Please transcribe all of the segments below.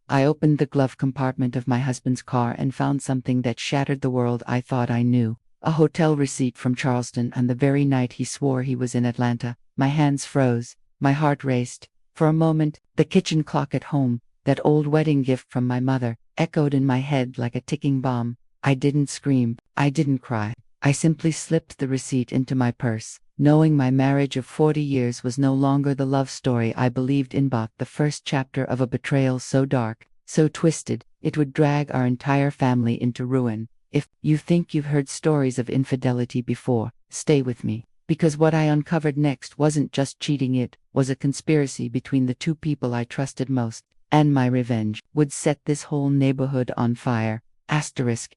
I opened the glove compartment of my husband's car and found something that shattered the world I thought I knew. A hotel receipt from Charleston on the very night he swore he was in Atlanta. My hands froze. My heart raced. For a moment, the kitchen clock at home, that old wedding gift from my mother, echoed in my head like a ticking bomb. I didn't scream. I didn't cry. I simply slipped the receipt into my purse, knowing my marriage of 40 years was no longer the love story I believed in, but the first chapter of a betrayal so dark, so twisted, it would drag our entire family into ruin. If you think you've heard stories of infidelity before, stay with me, because what I uncovered next wasn't just cheating, it was a conspiracy between the two people I trusted most, and my revenge would set this whole neighborhood on fire. Asterisk,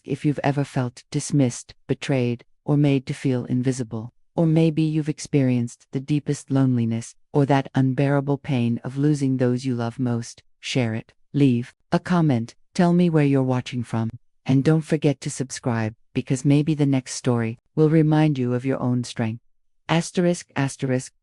if you've ever felt dismissed, betrayed, or made to feel invisible, or maybe you've experienced the deepest loneliness, or that unbearable pain of losing those you love most, share it. Leave a comment, tell me where you're watching from, and don't forget to subscribe, because maybe the next story will remind you of your own strength. Asterisk,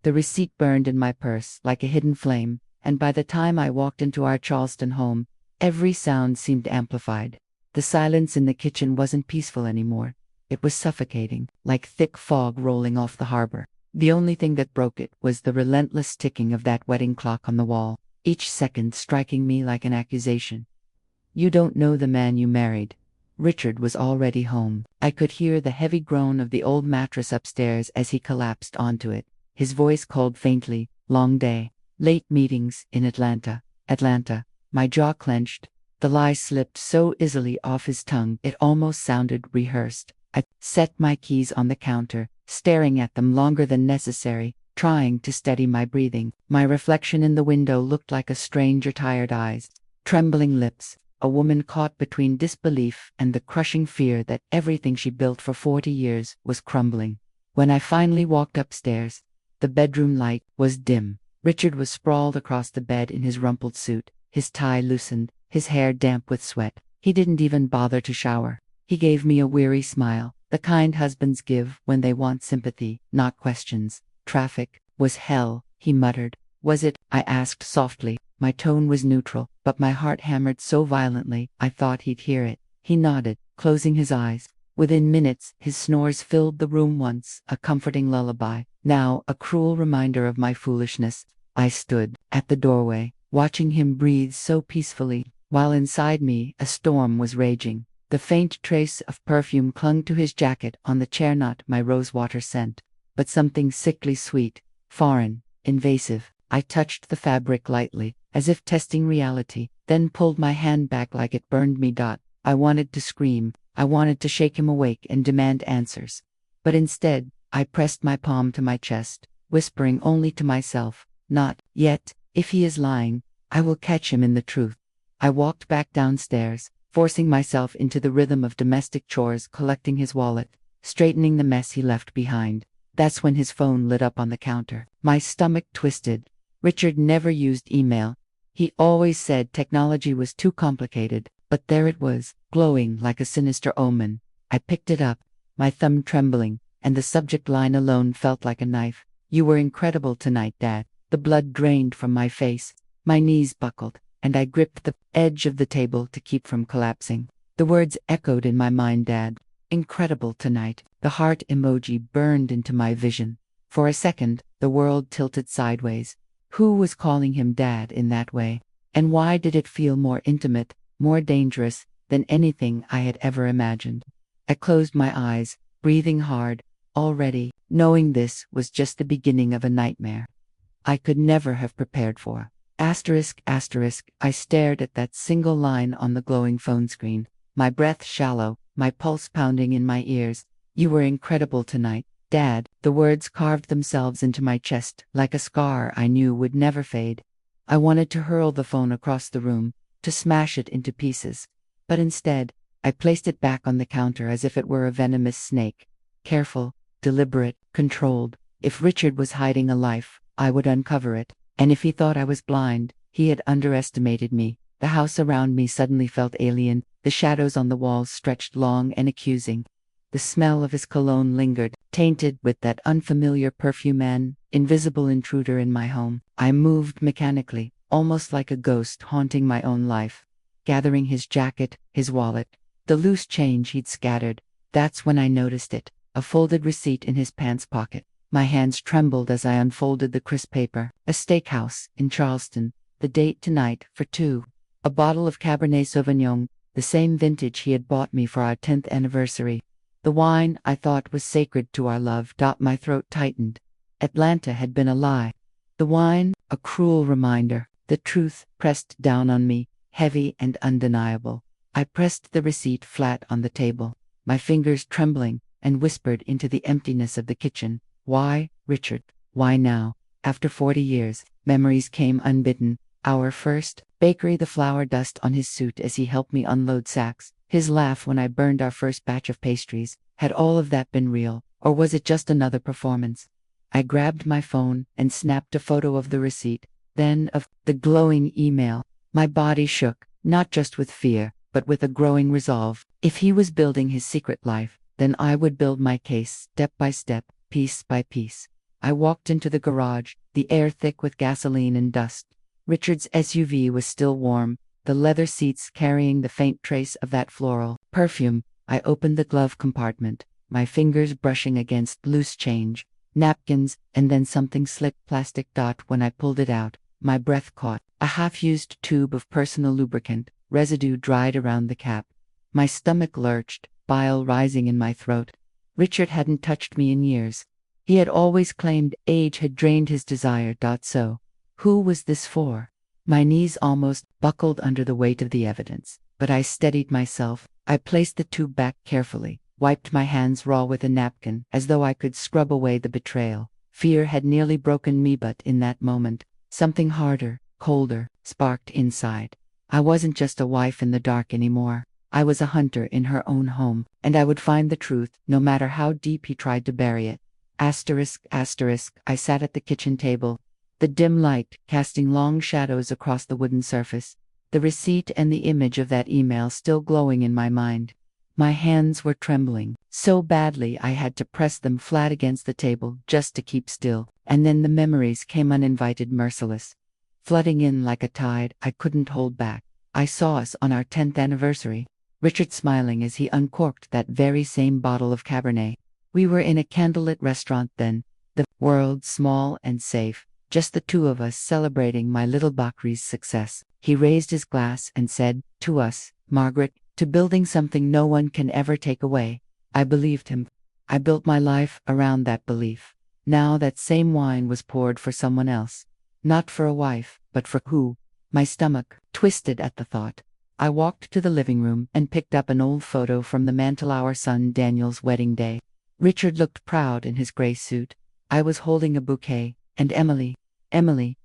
the receipt burned in my purse like a hidden flame, and by the time I walked into our Charleston home, every sound seemed amplified. The silence in the kitchen wasn't peaceful anymore. It was suffocating, like thick fog rolling off the harbor. The only thing that broke it was the relentless ticking of that wedding clock on the wall, each second striking me like an accusation. You don't know the man you married. Richard was already home. I could hear the heavy groan of the old mattress upstairs as he collapsed onto it. His voice called faintly, long day, late meetings in Atlanta. My jaw clenched. The lie slipped so easily off his tongue it almost sounded rehearsed. I set my keys on the counter, staring at them longer than necessary, trying to steady my breathing. My reflection in the window looked like a stranger, tired eyes, trembling lips, a woman caught between disbelief and the crushing fear that everything she built for 40 years was crumbling. When I finally walked upstairs, the bedroom light was dim. Richard was sprawled across the bed in his rumpled suit, his tie loosened, his hair damp with sweat. He didn't even bother to shower. He gave me a weary smile, the kind husbands give when they want sympathy, not questions. Traffic was hell, he muttered. Was it? I asked softly. My tone was neutral, but my heart hammered so violently I thought he'd hear it. He nodded, closing his eyes. Within minutes, his snores filled the room, once a comforting lullaby, now a cruel reminder of my foolishness. I stood at the doorway, watching him breathe so peacefully, while inside me a storm was raging. The faint trace of perfume clung to his jacket on the chair, not my rosewater scent, but something sickly sweet, foreign, invasive. I touched the fabric lightly, as if testing reality, then pulled my hand back like it burned me. I wanted to scream. I wanted to shake him awake and demand answers. But instead, I pressed my palm to my chest, whispering only to myself, not yet. If he is lying, I will catch him in the truth. I walked back downstairs, forcing myself into the rhythm of domestic chores, collecting his wallet, straightening the mess he left behind. That's when his phone lit up on the counter. My stomach twisted. Richard never used email. He always said technology was too complicated, but there it was, glowing like a sinister omen. I picked it up, my thumb trembling, and the subject line alone felt like a knife. You were incredible tonight, Dad. The blood drained from my face. My knees buckled, and I gripped the edge of the table to keep from collapsing. The words echoed in my mind, Dad. Incredible tonight. The heart emoji burned into my vision. For a second, the world tilted sideways. Who was calling him Dad in that way? And why did it feel more intimate, more dangerous than anything I had ever imagined? I closed my eyes, breathing hard, already knowing this was just the beginning of a nightmare I could never have prepared for. Asterisk, I stared at that single line on the glowing phone screen, my breath shallow, my pulse pounding in my ears. You were incredible tonight, Dad. The words carved themselves into my chest like a scar I knew would never fade. I wanted to hurl the phone across the room, to smash it into pieces. But instead, I placed it back on the counter as if it were a venomous snake. Careful, deliberate, controlled. If Richard was hiding a life, I would uncover it. And if he thought I was blind, he had underestimated me. The house around me suddenly felt alien. The shadows on the walls stretched long and accusing. The smell of his cologne lingered, tainted with that unfamiliar perfume, an invisible intruder in my home. I moved mechanically, almost like a ghost haunting my own life. Gathering his jacket, his wallet, the loose change he'd scattered. That's when I noticed it, a folded receipt in his pants pocket. My hands trembled as I unfolded the crisp paper. A steakhouse in Charleston, the date tonight, for two. A bottle of Cabernet Sauvignon, the same vintage he had bought me for our 10th anniversary. The wine I thought was sacred to our love. My throat tightened. Atlanta had been a lie. The wine, a cruel reminder. The truth pressed down on me, heavy and undeniable. I pressed the receipt flat on the table, my fingers trembling, and whispered into the emptiness of the kitchen. Why, Richard? Why now? After 40 years, memories came unbidden. Our first bakery, the flour dust on his suit as he helped me unload sacks, his laugh when I burned our first batch of pastries. Had all of that been real, or was it just another performance? I grabbed my phone and snapped a photo of the receipt, then of the glowing email. My body shook, not just with fear, but with a growing resolve. If he was building his secret life, then I would build my case step by step, piece by piece. I walked into the garage, the air thick with gasoline and dust. Richard's SUV was still warm, the leather seats carrying the faint trace of that floral perfume. I opened the glove compartment, my fingers brushing against loose change, napkins, and then something slick plastic. When I pulled it out, my breath caught. A half-used tube of personal lubricant, residue dried around the cap. My stomach lurched, bile rising in my throat. Richard hadn't touched me in years. He had always claimed age had drained his desire. So, who was this for? My knees almost buckled under the weight of the evidence, but I steadied myself. I placed the tube back carefully, wiped my hands raw with a napkin, as though I could scrub away the betrayal. Fear had nearly broken me, but in that moment, something harder, colder, sparked inside. I wasn't just a wife in the dark anymore. I was a hunter in her own home, and I would find the truth, no matter how deep he tried to bury it. I sat at the kitchen table, the dim light casting long shadows across the wooden surface, the receipt and the image of that email still glowing in my mind. My hands were trembling, so badly I had to press them flat against the table just to keep still, and then the memories came uninvited, merciless. Flooding in like a tide, I couldn't hold back. I saw us on our 10th anniversary. Richard smiling as he uncorked that very same bottle of Cabernet. We were in a candlelit restaurant then, the world small and safe, just the two of us celebrating my little bakery's success. He raised his glass and said, "To us, Margaret, to building something no one can ever take away." I believed him. I built my life around that belief. Now that same wine was poured for someone else. Not for a wife, but for who? My stomach twisted at the thought. I walked to the living room and picked up an old photo from the mantel, our son Daniel's wedding day. Richard looked proud in his gray suit. I was holding a bouquet, and Emily,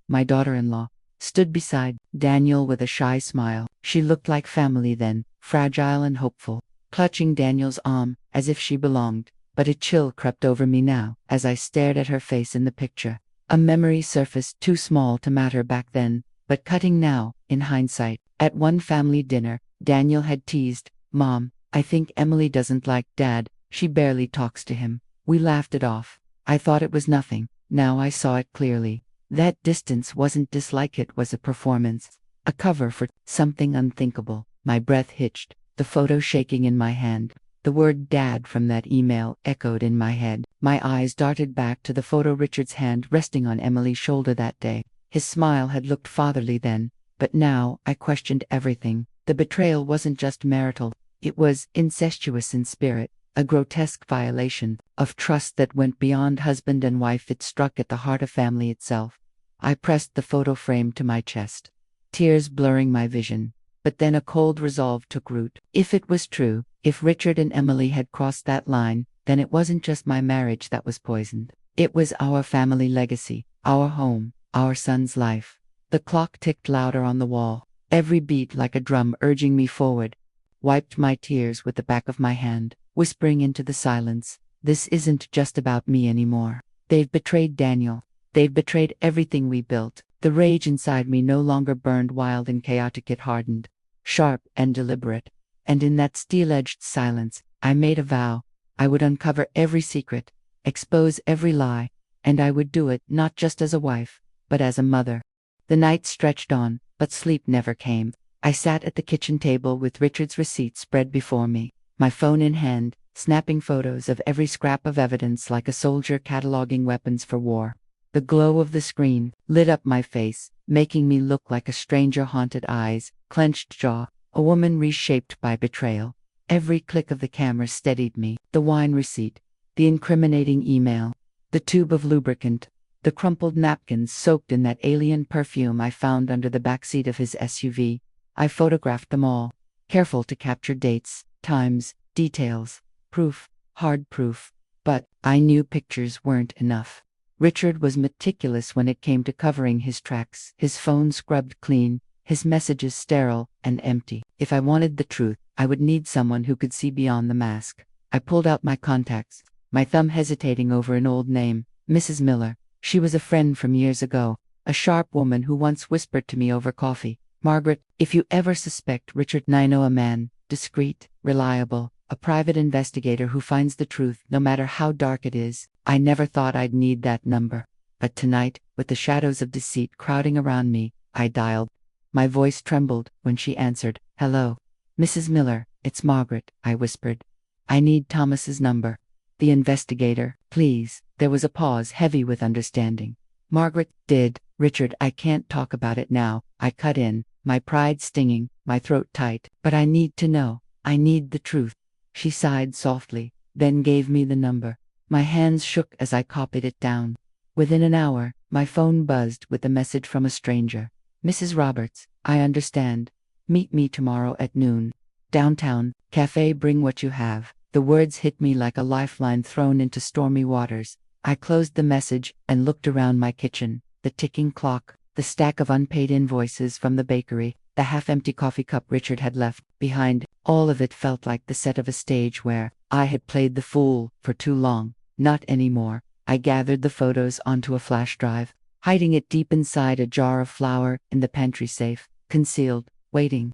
my daughter-in-law, stood beside Daniel with a shy smile. She looked like family then, fragile and hopeful, clutching Daniel's arm as if she belonged. But a chill crept over me now as I stared at her face in the picture. A memory surfaced, too small to matter back then, but cutting now, in hindsight. At one family dinner, Daniel had teased, "Mom, I think Emily doesn't like Dad, she barely talks to him." We laughed it off. I thought it was nothing. Now I saw it clearly. That distance wasn't dislike, it was a performance. A cover for something unthinkable. My breath hitched, the photo shaking in my hand. The word Dad from that email echoed in my head. My eyes darted back to the photo, Richard's hand resting on Emily's shoulder that day. His smile had looked fatherly then, but now I questioned everything. The betrayal wasn't just marital, it was incestuous in spirit, a grotesque violation of trust that went beyond husband and wife. It struck at the heart of family itself. I pressed the photo frame to my chest, tears blurring my vision. But then a cold resolve took root. If it was true, if Richard and Emily had crossed that line, then it wasn't just my marriage that was poisoned. It was our family legacy, our home, our son's life. The clock ticked louder on the wall, every beat like a drum urging me forward. Wiped my tears with the back of my hand, whispering into the silence, "This isn't just about me anymore. They've betrayed Daniel. They've betrayed everything we built." The rage inside me no longer burned wild and chaotic, it hardened, sharp and deliberate. And in that steel-edged silence, I made a vow. I would uncover every secret, expose every lie, and I would do it not just as a wife, but as a mother. The night stretched on, but sleep never came. I sat at the kitchen table with Richard's receipt spread before me, my phone in hand, snapping photos of every scrap of evidence like a soldier cataloging weapons for war. The glow of the screen lit up my face, making me look like a stranger, haunted eyes, clenched jaw, a woman reshaped by betrayal. Every click of the camera steadied me, the wine receipt, the incriminating email, the tube of lubricant, the crumpled napkins soaked in that alien perfume I found under the backseat of his SUV. I photographed them all, careful to capture dates, times, details, proof, hard proof. But I knew pictures weren't enough. Richard was meticulous when it came to covering his tracks, his phone scrubbed clean, his messages sterile and empty. If I wanted the truth, I would need someone who could see beyond the mask. I pulled out my contacts, my thumb hesitating over an old name, Mrs. Miller. She was a friend from years ago, a sharp woman who once whispered to me over coffee, "Margaret, if you ever suspect Richard, I know a man, discreet, reliable, a private investigator who finds the truth no matter how dark it is." I never thought I'd need that number. But tonight, with the shadows of deceit crowding around me, I dialed. My voice trembled when she answered. "Hello, Mrs. Miller, it's Margaret," I whispered. "I need Thomas's number. The investigator, please." There was a pause heavy with understanding. "Margaret, did, Richard, I can't talk about it now," I cut in, my pride stinging, my throat tight. "But I need to know. I need the truth." She sighed softly, then gave me the number. My hands shook as I copied it down. Within an hour, my phone buzzed with a message from a stranger. "Mrs. Roberts, I understand. Meet me tomorrow at noon. Downtown, cafe, bring what you have." The words hit me like a lifeline thrown into stormy waters. I closed the message and looked around my kitchen. The ticking clock, the stack of unpaid invoices from the bakery, the half-empty coffee cup Richard had left behind, all of it felt like the set of a stage where I had played the fool for too long. Not anymore. I gathered the photos onto a flash drive, hiding it deep inside a jar of flour in the pantry safe, concealed, waiting.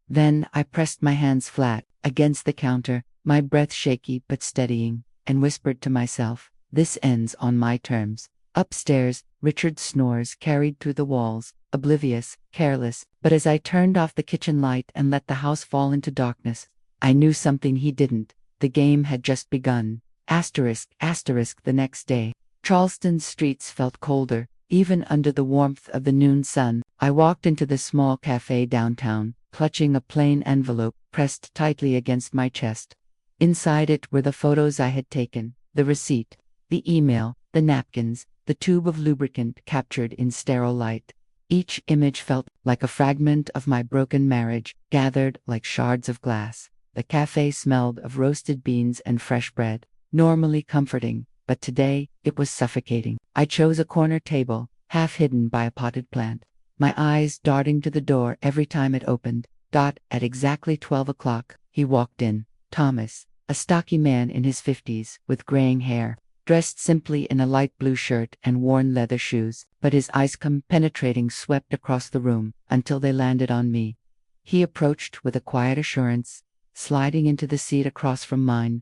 Then I pressed my hands flat against the counter, my breath shaky but steadying, and whispered to myself, "This ends on my terms." Upstairs, Richard's snores carried through the walls, oblivious, careless, but as I turned off the kitchen light and let the house fall into darkness, I knew something he didn't. The game had just begun. Asterisk, asterisk. The next day, Charleston's streets felt colder, even under the warmth of the noon sun. I walked into the small cafe downtown, clutching a plain envelope pressed tightly against my chest. Inside it were the photos I had taken, the receipt, the email, the napkins, the tube of lubricant captured in sterile light. Each image felt like a fragment of my broken marriage, gathered like shards of glass. The cafe smelled of roasted beans and fresh bread, normally comforting, but today it was suffocating. I chose a corner table, half hidden by a potted plant, my eyes darting to the door every time it opened. At exactly 12 o'clock, he walked in. Thomas, a stocky man in his 50s, with graying hair, dressed simply in a light blue shirt and worn leather shoes, but his eyes penetrating swept across the room until they landed on me. He approached with a quiet assurance, sliding into the seat across from mine.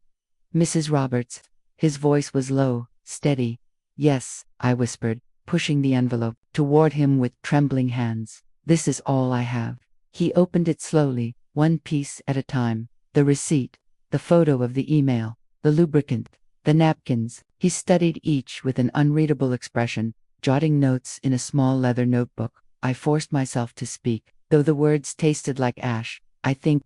"Mrs. Roberts." His voice was low, steady. "Yes," I whispered, pushing the envelope toward him with trembling hands. "This is all I have." He opened it slowly, one piece at a time. The receipt, the photo of the email, the lubricant, the napkins. He studied each with an unreadable expression, jotting notes in a small leather notebook. I forced myself to speak, though the words tasted like ash. I think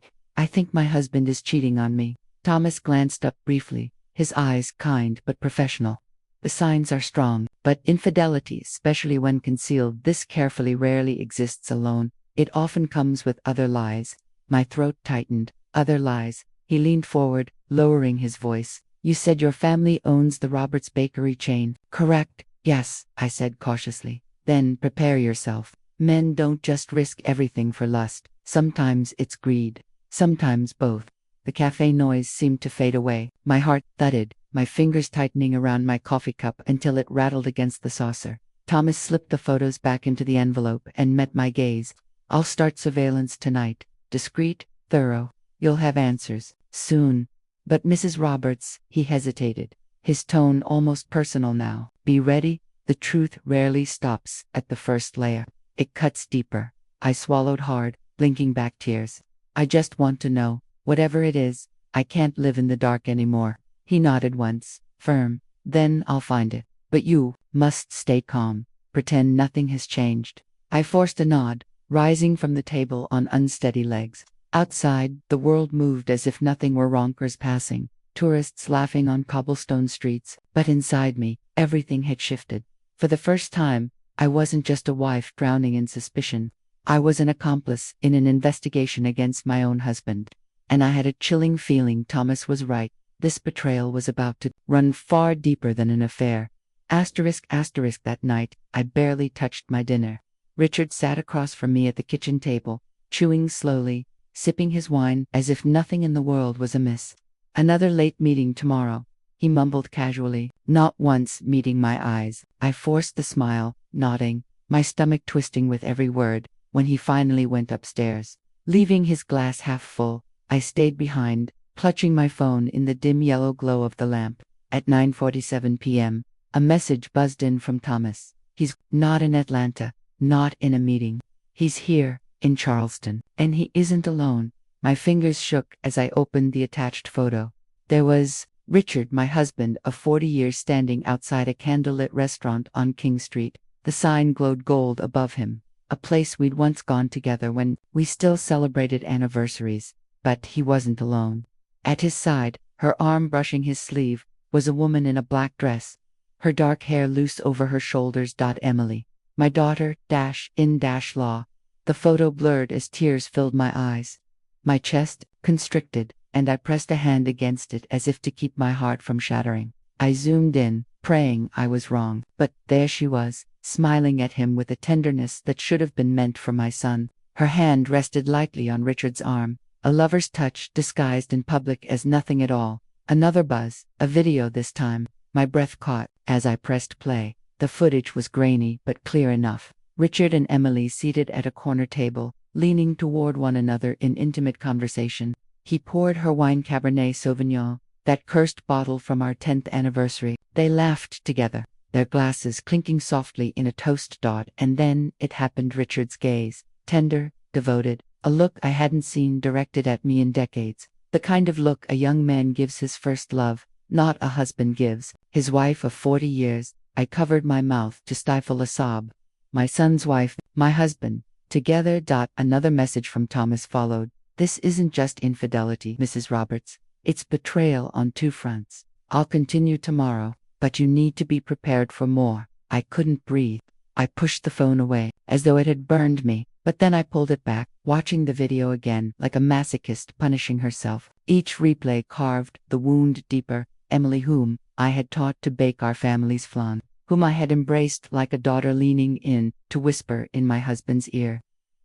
my husband is cheating on me." Thomas glanced up briefly, his eyes kind but professional. "The signs are strong, but infidelity, especially when concealed this carefully, rarely exists alone. It often comes with other lies." My throat tightened. "Other lies." He leaned forward, lowering his voice. "You said your family owns the Roberts bakery chain, correct?" "Yes," I said cautiously. "Then prepare yourself. Men don't just risk everything for lust. Sometimes it's greed. Sometimes both." The cafe noise seemed to fade away. My heart thudded, my fingers tightening around my coffee cup until it rattled against the saucer. Thomas slipped the photos back into the envelope and met my gaze. "I'll start surveillance tonight. Discreet, thorough. You'll have answers soon." "But Mrs. Roberts," he hesitated, his tone almost personal now. "Be ready. The truth rarely stops at the first layer. it cuts deeper. I swallowed hard, blinking back tears. I just want to know, whatever it is, I can't live in the dark anymore. He nodded once, firm. Then I'll find it. But you must stay calm. Pretend nothing has changed. I forced a nod, rising from the table on unsteady legs. Outside, the world moved as if nothing were wrong. Cars passing, tourists laughing on cobblestone streets, but inside me, everything had shifted. For the first time, I wasn't just a wife drowning in suspicion. I was an accomplice in an investigation against my own husband. And I had a chilling feeling Thomas was right. This betrayal was about to run far deeper than an affair. Asterisk. That night, I barely touched my dinner. Richard sat across from me at the kitchen table, chewing slowly, sipping his wine as if nothing in the world was amiss. Another late meeting tomorrow, he mumbled casually, not once meeting my eyes. I forced the smile, nodding, my stomach twisting with every word, when he finally went upstairs. Leaving his glass half full, I stayed behind, clutching my phone in the dim yellow glow of the lamp. At 9:47 p.m., a message buzzed in from Thomas. He's not in Atlanta, not in a meeting. He's here, in Charleston. And he isn't alone. My fingers shook as I opened the attached photo. There was Richard, my husband of 40 years, standing outside a candlelit restaurant on King Street. The sign glowed gold above him, a place we'd once gone together when we still celebrated anniversaries. But he wasn't alone. At his side, her arm brushing his sleeve, was a woman in a black dress, her dark hair loose over her shoulders. Emily, my daughter, law. The photo blurred as tears filled my eyes. My chest constricted, and I pressed a hand against it as if to keep my heart from shattering. I zoomed in, praying I was wrong, but there she was, smiling at him with a tenderness that should have been meant for my son. Her hand rested lightly on Richard's arm, a lover's touch disguised in public as nothing at all. Another buzz, a video this time. My breath caught as I pressed play. The footage was grainy but clear enough. Richard and Emily seated at a corner table, leaning toward one another in intimate conversation. He poured her wine, Cabernet Sauvignon, that cursed bottle from our 10th anniversary. They laughed together, their glasses clinking softly in a toast. And then it happened. Richard's gaze, tender, devoted, a look I hadn't seen directed at me in decades. The kind of look a young man gives his first love, not a husband gives his wife of 40 years. I covered my mouth to stifle a sob. My son's wife, my husband, together. Another message from Thomas followed. This isn't just infidelity, Mrs. Roberts. It's betrayal on two fronts. I'll continue tomorrow, but you need to be prepared for more. I couldn't breathe. I pushed the phone away, as though it had burned me, but then I pulled it back, watching the video again, like a masochist punishing herself. Each replay carved the wound deeper. Emily, whom I had taught to bake our family's flan, whom I had embraced like a daughter, leaning in to whisper in my husband's ear.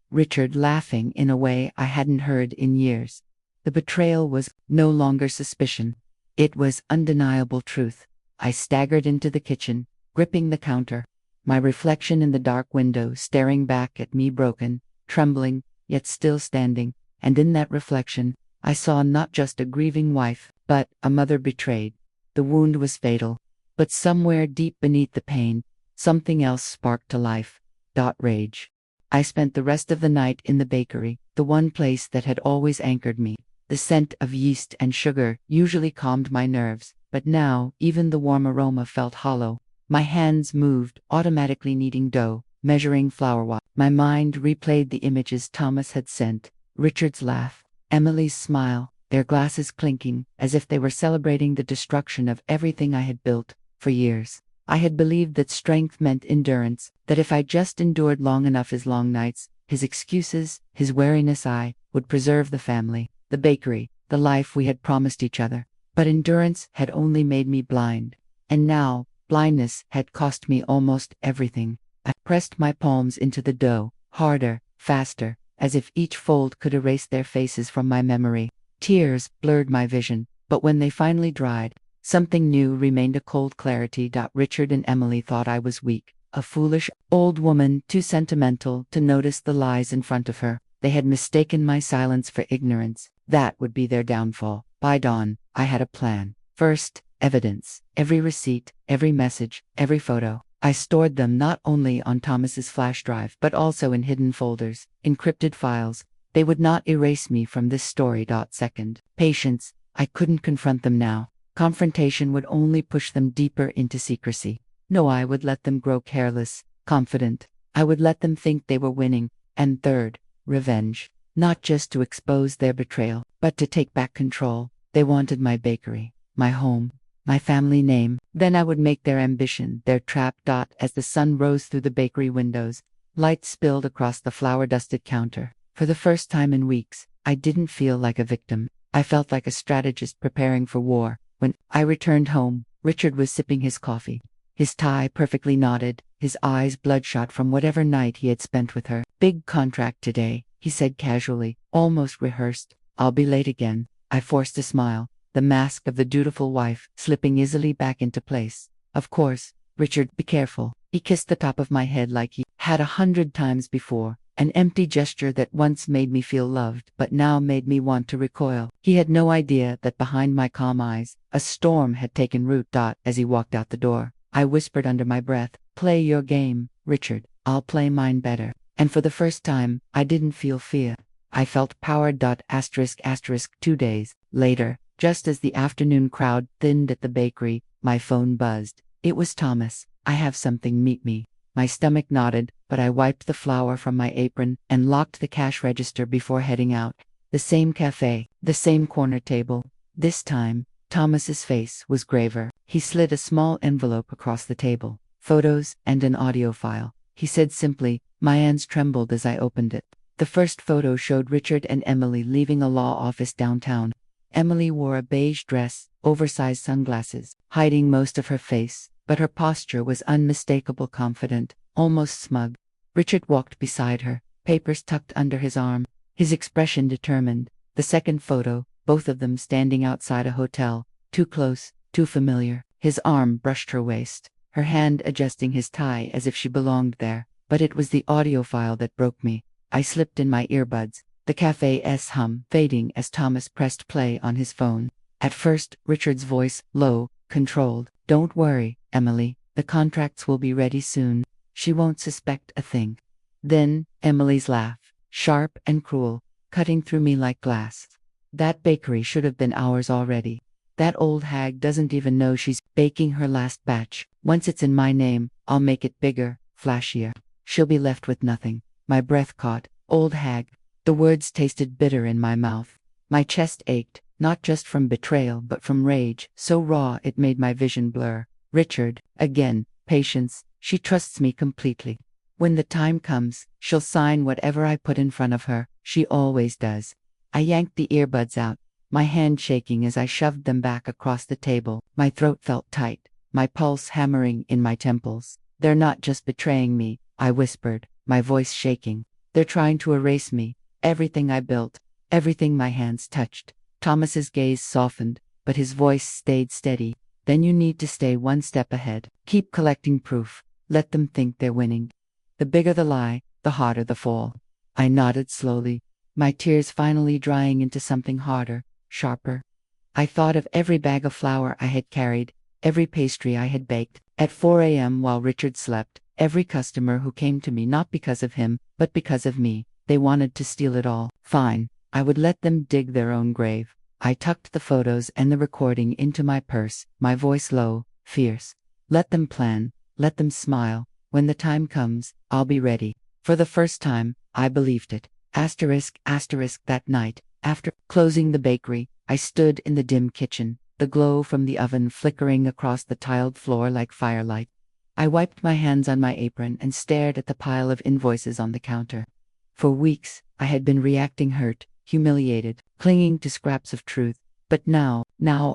Richard laughing in a way I hadn't heard in years. The betrayal was no longer suspicion. It was undeniable truth. I staggered into the kitchen, gripping the counter, my reflection in the dark window staring back at me, broken, trembling, yet still standing, and in that reflection, I saw not just a grieving wife, but a mother betrayed. The wound was fatal, but somewhere deep beneath the pain, something else sparked to life. Rage. I spent the rest of the night in the bakery, the one place that had always anchored me. The scent of yeast and sugar usually calmed my nerves, but now even the warm aroma felt hollow. My hands moved, automatically kneading dough, measuring flour watt. My mind replayed the images Thomas had sent. Richard's laugh, Emily's smile, their glasses clinking, as if they were celebrating the destruction of everything I had built. For years, I had believed that strength meant endurance, that if I just endured long enough, his long nights, his excuses, his wariness, I would preserve the family, the bakery, the life we had promised each other. But endurance had only made me blind. And now, blindness had cost me almost everything. I pressed my palms into the dough, harder, faster, as if each fold could erase their faces from my memory. Tears blurred my vision, but when they finally dried, something new remained, a cold clarity. Richard and Emily thought I was weak, a foolish old woman too sentimental to notice the lies in front of her. They had mistaken my silence for ignorance. That would be their downfall. By dawn, I had a plan. First, evidence. Every receipt, every message, every photo. I stored them not only on Thomas's flash drive but also in hidden folders, encrypted files. They would not erase me from this story. Second, patience. I couldn't confront them now. Confrontation would only push them deeper into secrecy. No, I would let them grow careless, confident. I would let them think they were winning. And third, revenge. Not just to expose their betrayal, but to take back control. They wanted my bakery, my home, my family name. Then I would make their ambition their trap. As the sun rose through the bakery windows, light spilled across the flour-dusted counter. For the first time in weeks, I didn't feel like a victim. I felt like a strategist preparing for war. When I returned home, Richard was sipping his coffee. His tie perfectly knotted, his eyes bloodshot from whatever night he had spent with her. Big contract today, he said casually, almost rehearsed. I'll be late again. I forced a smile, the mask of the dutiful wife slipping easily back into place. Of course, Richard, be careful. He kissed the top of my head like he had 100 times before. An empty gesture that once made me feel loved, but now made me want to recoil. He had no idea that behind my calm eyes, a storm had taken root. As he walked out the door, I whispered under my breath, "Play your game, Richard. I'll play mine better." And for the first time, I didn't feel fear. I felt power. 2 days later, just as the afternoon crowd thinned at the bakery, my phone buzzed. It was Thomas. "I have something, meet me." My stomach nodded, but I wiped the flour from my apron and locked the cash register before heading out. The same cafe, the same corner table. This time, Thomas's face was graver. He slid a small envelope across the table. Photos and an audio file. He said simply. My hands trembled as I opened it. The first photo showed Richard and Emily leaving a law office downtown. Emily wore a beige dress, oversized sunglasses, hiding most of her face, but her posture was unmistakable, confident, almost smug. Richard walked beside her, papers tucked under his arm, his expression determined. The second photo, both of them standing outside a hotel, too close, too familiar. His arm brushed her waist, her hand adjusting his tie as if she belonged there. But it was the audio file that broke me. I slipped in my earbuds, the cafe's hum fading as Thomas pressed play on his phone. At first, Richard's voice, low, controlled. "Don't worry, Emily, the contracts will be ready soon. She won't suspect a thing." Then, Emily's laugh, sharp and cruel, cutting through me like glass. "That bakery should have been ours already. That old hag doesn't even know she's baking her last batch. Once it's in my name, I'll make it bigger, flashier. She'll be left with nothing." My breath caught. Old hag. The words tasted bitter in my mouth. My chest ached, not just from betrayal but from rage, so raw it made my vision blur. Richard, again, patience. She trusts me completely. When the time comes, she'll sign whatever I put in front of her. She always does. I yanked the earbuds out, my hand shaking as I shoved them back across the table. My throat felt tight, my pulse hammering in my temples. "They're not just betraying me," I whispered, my voice shaking. "They're trying to erase me, everything I built, everything my hands touched." Thomas's gaze softened, but his voice stayed steady. "Then you need to stay one step ahead. Keep collecting proof. Let them think they're winning. The bigger the lie, the harder the fall." I nodded slowly, my tears finally drying into something harder, sharper. I thought of every bag of flour I had carried, every pastry I had baked, at 4 a.m. while Richard slept, every customer who came to me not because of him, but because of me. They wanted to steal it all. Fine, I would let them dig their own grave. I tucked the photos and the recording into my purse, my voice low, fierce. "Let them plan, let them smile. When the time comes, I'll be ready." For the first time, I believed it. Asterisk. That night, after closing the bakery, I stood in the dim kitchen, the glow from the oven flickering across the tiled floor like firelight. I wiped my hands on my apron and stared at the pile of invoices on the counter. For weeks, I had been reacting hurt, humiliated, clinging to scraps of truth. But now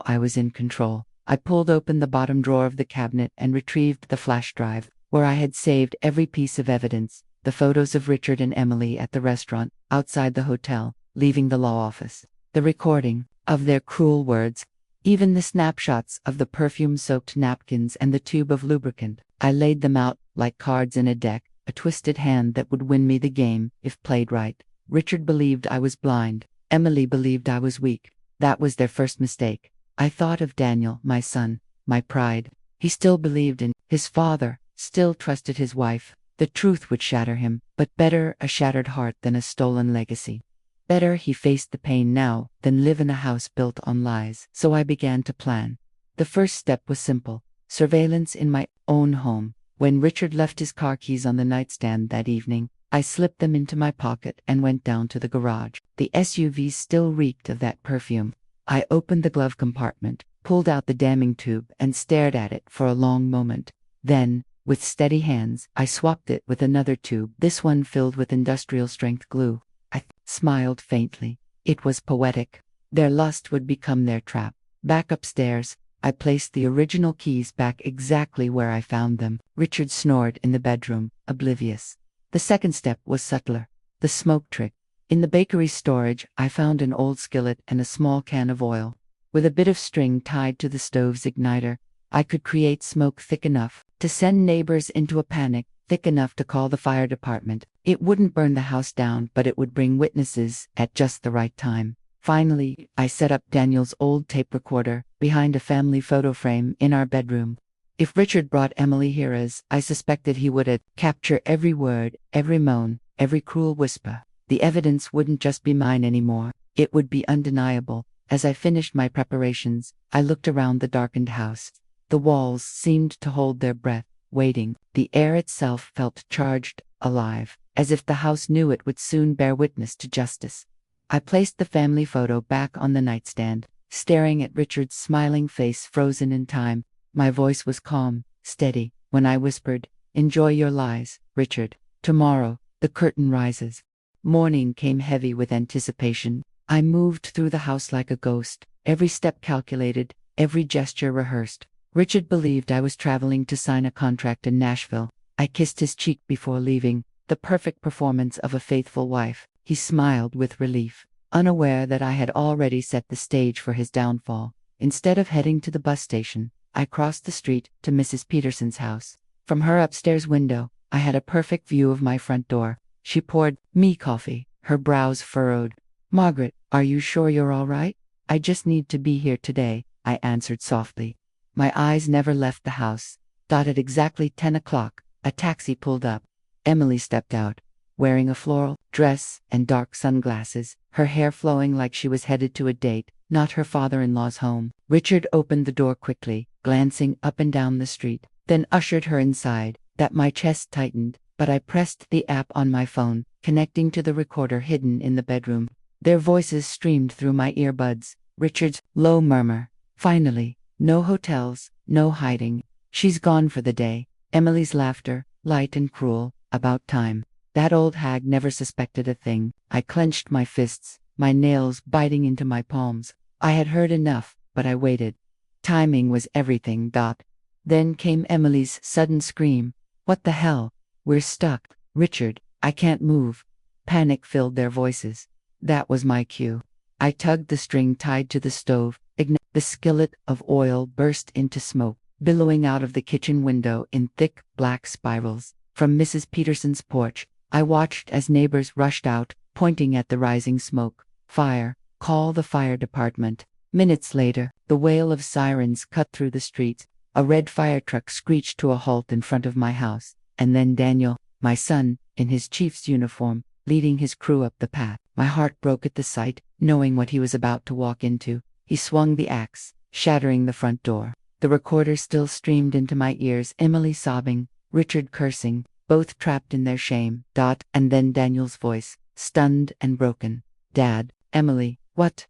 I was in control. I pulled open the bottom drawer of the cabinet and retrieved the flash drive, where I had saved every piece of evidence. The photos of Richard and Emily at the restaurant, outside the hotel, leaving the law office. The recording of their cruel words. Even the snapshots of the perfume-soaked napkins and the tube of lubricant. I laid them out, like cards in a deck, a twisted hand that would win me the game, if played right. Richard believed I was blind. Emily believed I was weak. That was their first mistake. I thought of Daniel, my son, my pride. He still believed in his father, still trusted his wife. The truth would shatter him, but better a shattered heart than a stolen legacy. Better he faced the pain now than live in a house built on lies. So I began to plan. The first step was simple: surveillance in my own home. When Richard left his car keys on the nightstand that evening, I slipped them into my pocket and went down to the garage. The SUV still reeked of that perfume. I opened the glove compartment, pulled out the damning tube, and stared at it for a long moment. Then, with steady hands, I swapped it with another tube, this one filled with industrial-strength glue. I smiled faintly. It was poetic. Their lust would become their trap. Back upstairs, I placed the original keys back exactly where I found them. Richard snored in the bedroom, oblivious. The second step was subtler: the smoke trick. In the bakery storage, I found an old skillet and a small can of oil. With a bit of string tied to the stove's igniter, I could create smoke thick enough to send neighbors into a panic, thick enough to call the fire department. It wouldn't burn the house down, but it would bring witnesses at just the right time. Finally, I set up Daniel's old tape recorder behind a family photo frame in our bedroom. If Richard brought Emily here, as I suspected he would, capture every word, every moan, every cruel whisper. The evidence wouldn't just be mine anymore. It would be undeniable. As I finished my preparations, I looked around the darkened house. The walls seemed to hold their breath, waiting. The air itself felt charged, alive, as if the house knew it would soon bear witness to justice. I placed the family photo back on the nightstand, staring at Richard's smiling face frozen in time. My voice was calm, steady, when I whispered, "Enjoy your lies, Richard. Tomorrow, the curtain rises." Morning came heavy with anticipation. I moved through the house like a ghost, every step calculated, every gesture rehearsed. Richard believed I was traveling to sign a contract in Nashville. I kissed his cheek before leaving, the perfect performance of a faithful wife. He smiled with relief, unaware that I had already set the stage for his downfall. Instead of heading to the bus station, I crossed the street to Mrs. Peterson's house. From her upstairs window, I had a perfect view of my front door. She poured me coffee, her brows furrowed. "Margaret, are you sure you're all right?" "I just need to be here today," I answered softly. My eyes never left the house. At exactly 10 o'clock, a taxi pulled up. Emily stepped out, wearing a floral dress and dark sunglasses, her hair flowing like she was headed to a date, not her father-in-law's home. Richard opened the door quickly, glancing up and down the street, then ushered her inside. That my chest tightened, but I pressed the app on my phone, connecting to the recorder hidden in the bedroom. Their voices streamed through my earbuds. Richard's low murmur. "Finally. No hotels, no hiding. She's gone for the day." Emily's laughter, light and cruel. "About time." That old hag never suspected a thing. I clenched my fists, my nails biting into my palms. I had heard enough, but I waited. Timing was everything. Then came Emily's sudden scream. "What the hell? We're stuck. Richard, I can't move." Panic filled their voices. That was my cue. I tugged the string tied to the stove. The skillet of oil burst into smoke, billowing out of the kitchen window in thick, black spirals. From Mrs. Peterson's porch, I watched as neighbors rushed out, pointing at the rising smoke. "Fire! Call the fire department." Minutes later, the wail of sirens cut through the streets. A red fire truck screeched to a halt in front of my house. And then Daniel, my son, in his chief's uniform, leading his crew up the path. My heart broke at the sight, knowing what he was about to walk into. He swung the axe, shattering the front door. The recorder still streamed into my ears, Emily sobbing, Richard cursing, both trapped in their shame. And then Daniel's voice, stunned and broken. "Dad, Emily, what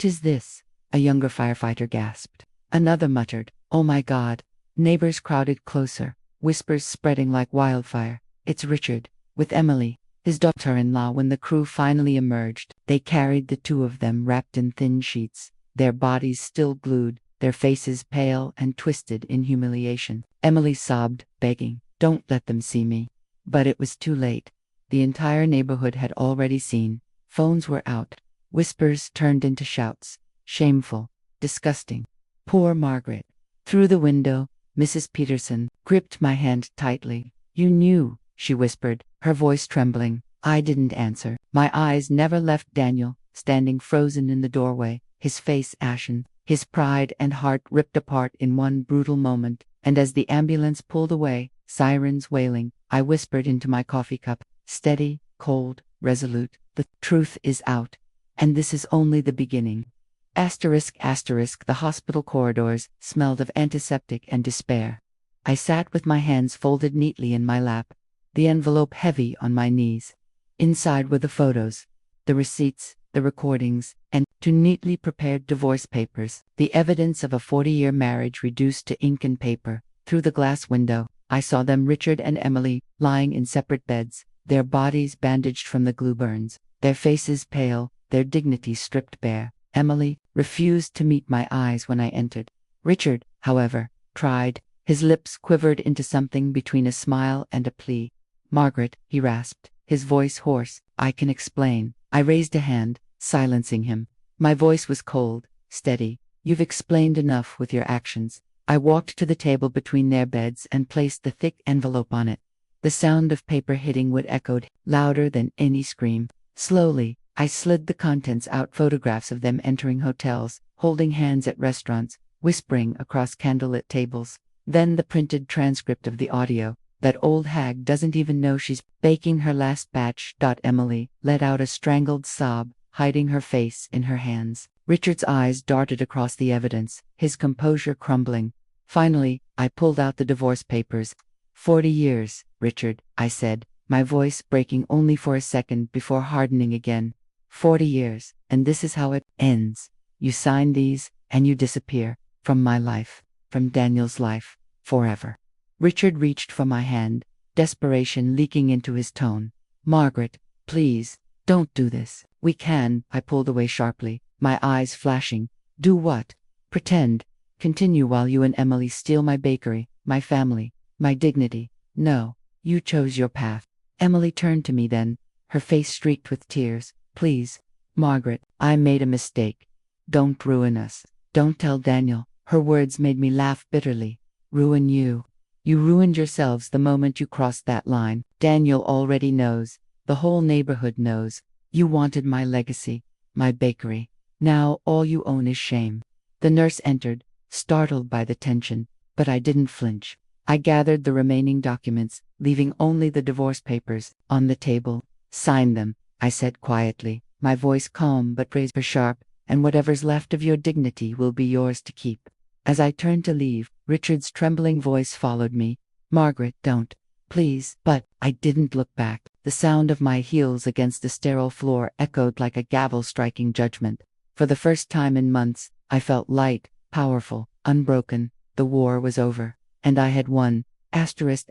is this?" A younger firefighter gasped. Another muttered, "Oh my God." Neighbors crowded closer, whispers spreading like wildfire. "It's Richard, with Emily, his daughter-in-law." When the crew finally emerged, they carried the two of them wrapped in thin sheets, their bodies still glued, their faces pale and twisted in humiliation. Emily sobbed, begging, "Don't let them see me." But it was too late. The entire neighborhood had already seen. Phones were out. Whispers turned into shouts. Shameful. Disgusting. Poor Margaret. Through the window, Mrs. Peterson gripped my hand tightly. "You knew," she whispered, her voice trembling. I didn't answer. My eyes never left Daniel, standing frozen in the doorway, his face ashen, his pride and heart ripped apart in one brutal moment. And as the ambulance pulled away, sirens wailing. I whispered into my coffee cup, steady, cold, resolute. The truth is out. And this is only the beginning. Asterisk, asterisk, the hospital corridors smelled of antiseptic and despair. I sat with my hands folded neatly in my lap, the envelope heavy on my knees. Inside were the photos, the receipts, the recordings, and two neatly prepared divorce papers, the evidence of a 40-year marriage reduced to ink and paper. Through the glass window, I saw them, Richard and Emily, lying in separate beds, their bodies bandaged from the glue burns, their faces pale, their dignity stripped bare. Emily refused to meet my eyes when I entered. Richard, however, tried. His lips quivered into something between a smile and a plea. "Margaret," he rasped, his voice hoarse. "I can explain." I raised a hand, silencing him. My voice was cold, steady. "You've explained enough with your actions." I walked to the table between their beds and placed the thick envelope on it. The sound of paper hitting wood echoed, louder than any scream. Slowly, I slid the contents out, photographs of them entering hotels, holding hands at restaurants, whispering across candlelit tables. Then the printed transcript of the audio. "That old hag doesn't even know she's baking her last batch." Emily let out a strangled sob, hiding her face in her hands. Richard's eyes darted across the evidence, his composure crumbling. Finally, I pulled out the divorce papers. 40 years, Richard," I said, my voice breaking only for a second before hardening again. 40 years, and this is how it ends. You sign these, and you disappear. From my life. From Daniel's life. Forever. Richard reached for my hand, desperation leaking into his tone. "Margaret, please, don't do this." "We can," I pulled away sharply, my eyes flashing. "Do what?" "Pretend. Continue while you and Emily steal my bakery, my family, my dignity." "No, you chose your path." Emily turned to me then, her face streaked with tears. "Please, Margaret, I made a mistake. Don't ruin us. Don't tell Daniel." Her words made me laugh bitterly. "Ruin you. You ruined yourselves the moment you crossed that line. Daniel already knows. The whole neighborhood knows. You wanted my legacy, my bakery. Now all you own is shame." The nurse entered, startled by the tension, but I didn't flinch. I gathered the remaining documents, leaving only the divorce papers, on the table. "Sign them," I said quietly, my voice calm but razor sharp, "and whatever's left of your dignity will be yours to keep." As I turned to leave, Richard's trembling voice followed me. "Margaret, don't. Please." But I didn't look back. The sound of my heels against the sterile floor echoed like a gavel striking judgment. For the first time in months, I felt light, powerful, unbroken. The war was over, and I had won. Asterisk,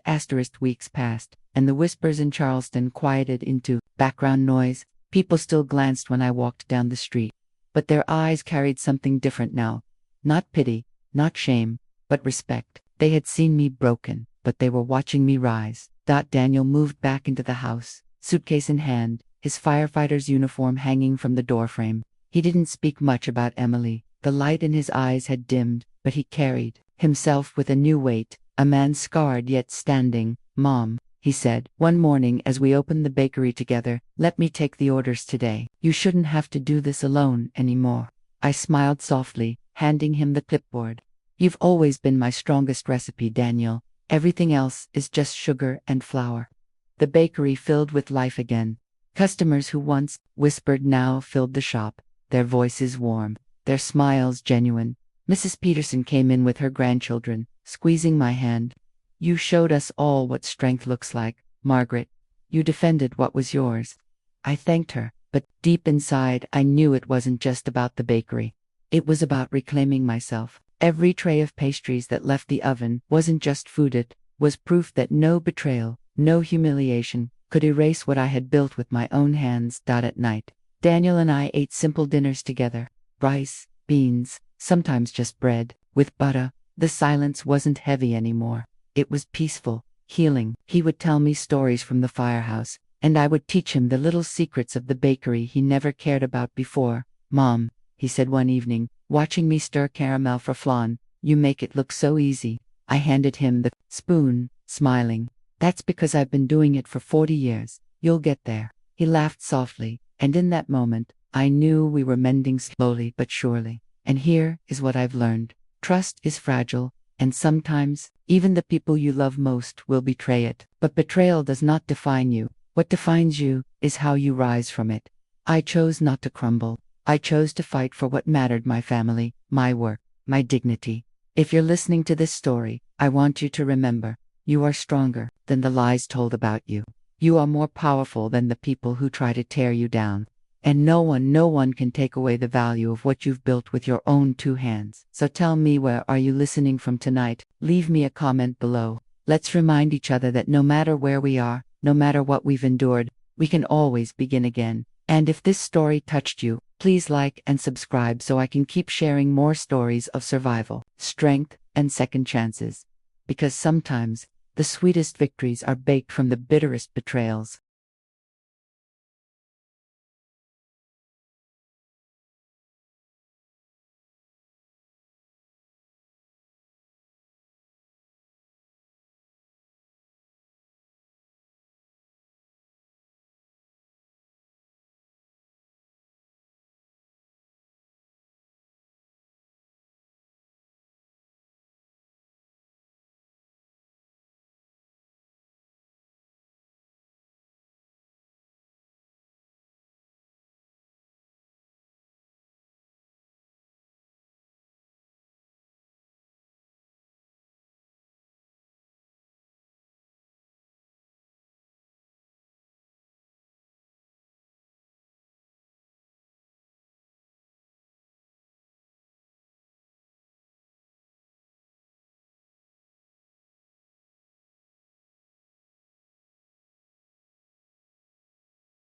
weeks passed, and the whispers in Charleston quieted into background noise. People still glanced when I walked down the street, but their eyes carried something different now. Not pity, not shame, but respect. They had seen me broken, but they were watching me rise. Daniel moved back into the house, suitcase in hand, his firefighter's uniform hanging from the doorframe. He didn't speak much about Emily. The light in his eyes had dimmed, but he carried himself with a new weight, a man scarred yet standing. "Mom," he said, one morning as we opened the bakery together, "let me take the orders today. You shouldn't have to do this alone anymore." I smiled softly, handing him the clipboard. "You've always been my strongest recipe, Daniel. Everything else is just sugar and flour." The bakery filled with life again. Customers who once whispered now filled the shop, their voices warm, their smiles genuine. Mrs. Peterson came in with her grandchildren, squeezing my hand. "You showed us all what strength looks like, Margaret. You defended what was yours." I thanked her, but deep inside I knew it wasn't just about the bakery. It was about reclaiming myself. Every tray of pastries that left the oven wasn't just food, it was proof that no betrayal, no humiliation, could erase what I had built with my own hands. At night, Daniel and I ate simple dinners together. Rice, beans, sometimes just bread, with butter. The silence wasn't heavy anymore. It was peaceful, healing. He would tell me stories from the firehouse, and I would teach him the little secrets of the bakery he never cared about before. "Mom," he said one evening, watching me stir caramel for flan, "you make it look so easy." I handed him the spoon, smiling. "That's because I've been doing it for 40 years. You'll get there." He laughed softly, and in that moment, I knew we were mending slowly but surely. And here is what I've learned. Trust is fragile, And sometimes, even the people you love most will betray it. But betrayal does not define you. What defines you is how you rise from it. I chose not to crumble. I chose to fight for what mattered: my family, my work, my dignity. If you're listening to this story, I want you to remember, you are stronger than the lies told about you. You are more powerful than the people who try to tear you down. And no one can take away the value of what you've built with your own two hands. So tell me, where are you listening from tonight? Leave me a comment below. Let's remind each other that no matter where we are, no matter what we've endured, we can always begin again. And if this story touched you, please like and subscribe so I can keep sharing more stories of survival, strength, and second chances. Because sometimes, the sweetest victories are baked from the bitterest betrayals.